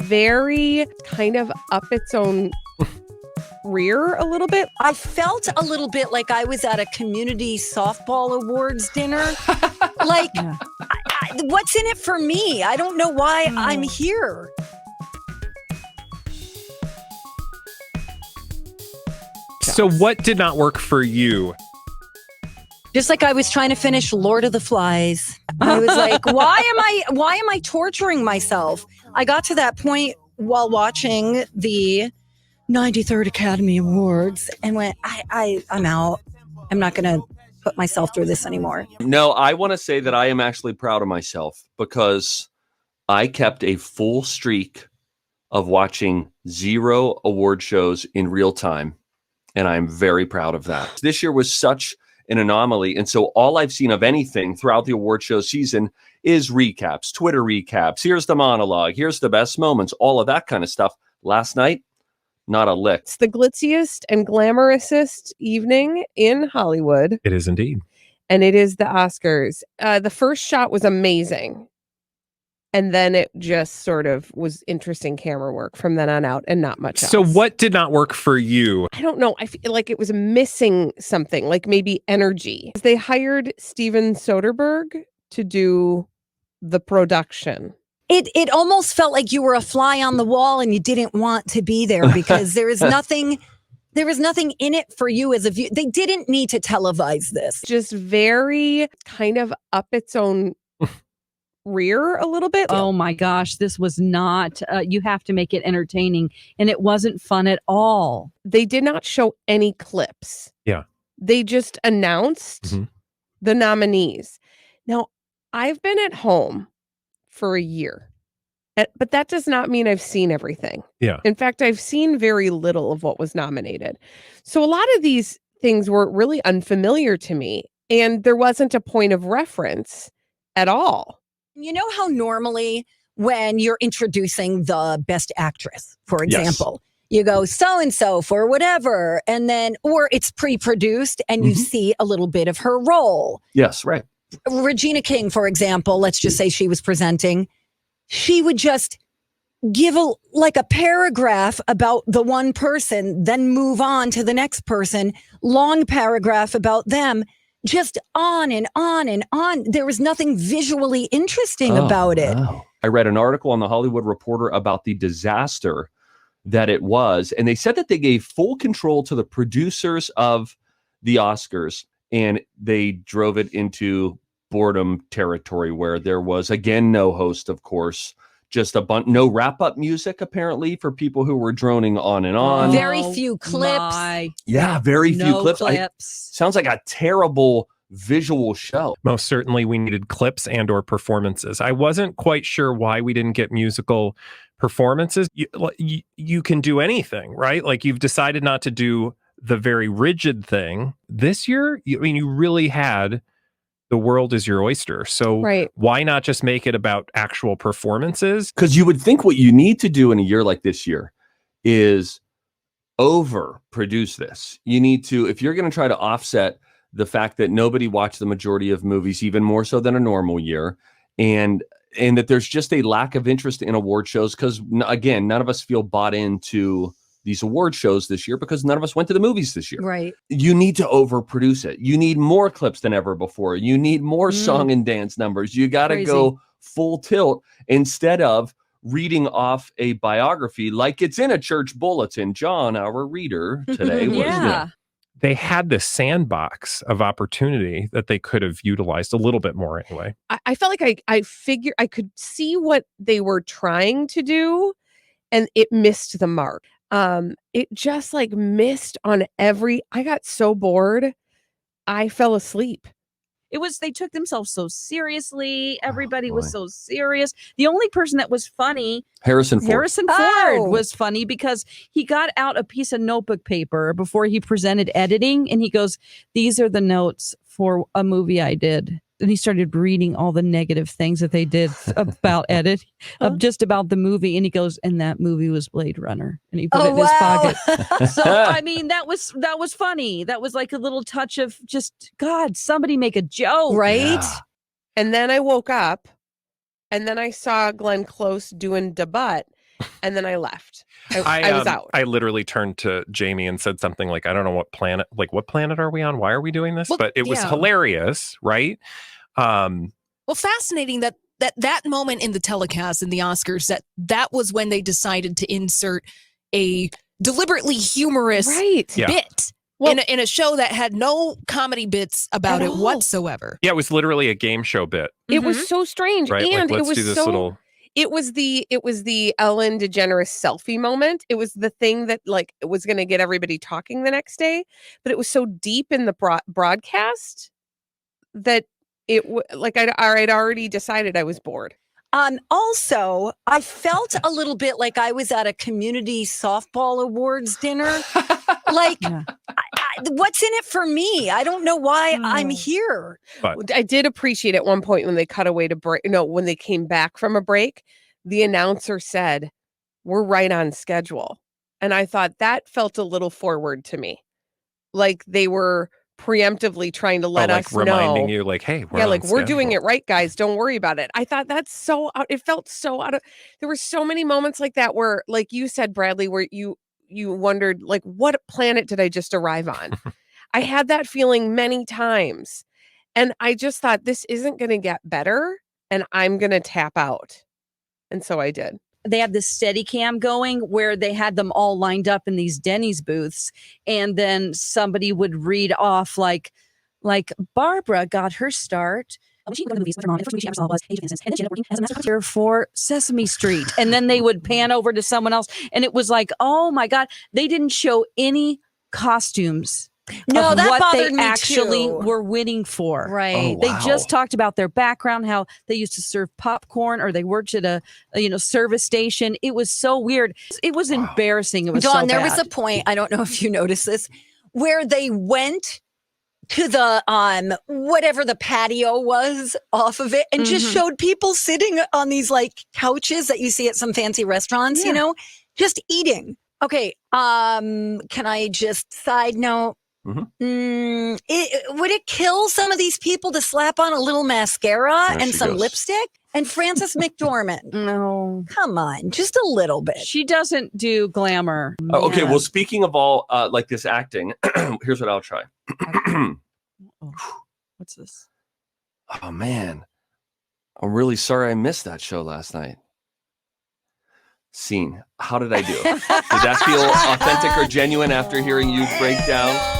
very kind of up its own rear a little bit. I felt a little bit like I was at a community softball awards dinner. Like, what's in it for me? I don't know why I'm here. So what did not work for you? Just like I was trying to finish Lord of the Flies. I was like, why am I torturing myself? I got to that point while watching the 93rd Academy Awards and went, I'm out. I'm not going to put myself through this anymore. No, I want to say that I am actually proud of myself because I kept a full streak of watching 0 award shows in real time. And I'm very proud of that. This year was such an anomaly. And so all I've seen of anything throughout the award show season is recaps, Twitter recaps. Here's the monologue. Here's the best moments, all of that kind of stuff. Last night, not a lick. It's the glitziest and glamorousest evening in Hollywood. It is indeed. And it is the Oscars. The first shot was amazing. And then it just sort of was interesting camera work from then on out and not much else. So what did not work for you? I don't know. I feel like it was missing something, like maybe energy. They hired Steven Soderbergh to do the production. It almost felt like you were a fly on the wall and you didn't want to be there because there was nothing in it for you as a viewer. They didn't need to televise this. Just very kind of up its own rear a little bit. Oh my gosh, this was not, you have to make it entertaining. And it wasn't fun at all. They did not show any clips. Yeah. They just announced the nominees. Now, I've been at home for a year, but that does not mean I've seen everything. Yeah. In fact, I've seen very little of what was nominated. So a lot of these things were really unfamiliar to me, and there wasn't a point of reference at all. You know how normally when you're introducing the best actress, for example, you go so-and-so for whatever, and then, or it's pre-produced and you see a little bit of her role. Yes, right. Regina King, for example, let's just say she was presenting. She would just give a paragraph about the one person, then move on to the next person, long paragraph about them. Just on and on and on. There was nothing visually interesting about it. Wow. I read an article on the Hollywood Reporter about the disaster that it was. And they said that they gave full control to the producers of the Oscars. And they drove it into boredom territory where there was, again, no host, of course. Just no wrap-up music, apparently, for people who were droning on and on. Very few clips. Very few clips. Sounds like a terrible visual show. Most certainly we needed clips and or performances. I wasn't quite sure why we didn't get musical performances. You can do anything, right? Like you've decided not to do the very rigid thing. This year, you really had the world is your oyster. So why not just make it about actual performances? Because you would think what you need to do in a year like this year is overproduce this. You need to, if you're going to try to offset the fact that nobody watched the majority of movies, even more so than a normal year, and that there's just a lack of interest in award shows because, again, none of us feel bought into these award shows this year because none of us went to the movies this year. Right. You need to overproduce it. You need more clips than ever before. You need more song and dance numbers. You got to go full tilt instead of reading off a biography like it's in a church bulletin. John, our reader today, was they had this sandbox of opportunity that they could have utilized a little bit more anyway. I felt like I could see what they were trying to do, and it missed the mark. It just missed on I got so bored, I fell asleep. They took themselves so seriously. Everybody was so serious. The only person that was funny, Harrison Ford was funny because he got out a piece of notebook paper before he presented editing. And he goes, "These are the notes for a movie I did." And he started reading all the negative things that they did about just about the movie. And he goes, "And that movie was Blade Runner." And he put it in his pocket. So, I mean, that was funny. That was like a little touch of just, God, somebody make a joke. Right? Yeah. And then I woke up and then I saw Glenn Close doing debut. and then I left. I was out. I literally turned to Jamie and said something like, I don't know what planet are we on? Why are we doing this? Well, but it was hilarious, right? Well, fascinating that moment in the telecast in the Oscars, that was when they decided to insert a deliberately humorous bit. Well, in a show that had no comedy bits about it whatsoever. Yeah, it was literally a game show bit. It was so strange. Right? And like, it was it was the Ellen DeGeneres selfie moment. It was the thing that like it was going to get everybody talking the next day, but it was so deep in the broadcast that I'd already decided I was bored. Also, I felt a little bit like I was at a community softball awards dinner. Like, what's in it for me? I don't know why I'm here. But I did appreciate at one point when they cut away to break. No, when they came back from a break, the announcer said, "We're right on schedule." And I thought that felt a little forward to me. Like they were preemptively trying to let us reminding know. you like, hey, we're doing it right, guys. Don't worry about it. I thought that's so out. It felt so out of. There were so many moments like that where, like you said, Bradley, where you wondered, like, what planet did I just arrive on? I had that feeling many times. And I just thought, this isn't going to get better. And I'm going to tap out. And so I did. They had this steady cam going where they had them all lined up in these Denny's booths. And then somebody would read off like Barbara got her start when she went to the movies with her mom. And the first movie she ever saw was Age of Innocence. And then she ended up working as a master puppeteer for Sesame Street. And then they would pan over to someone else. And it was like, oh my God, they didn't show any costumes. No, that what bothered they me actually too. were winning for. Right. Oh, wow. They just talked about their background, how they used to serve popcorn or they worked at a service station. It was so weird. It was embarrassing. It was Dawn, so there bad. was a point, I don't know if you noticed this, where they went to the whatever the patio was off of it and just showed people sitting on these like couches that you see at some fancy restaurants, just eating. Okay, can I just side note? Would it kill some of these people to slap on a little mascara and some lipstick? And Frances McDormand. No. Come on, just a little bit. She doesn't do glamour. Okay, well, speaking of all like this acting, here's what I'll try. What's this? Oh, man. I'm really sorry I missed that show last night. Scene. How did I do? Did that feel authentic or genuine after hearing you break down?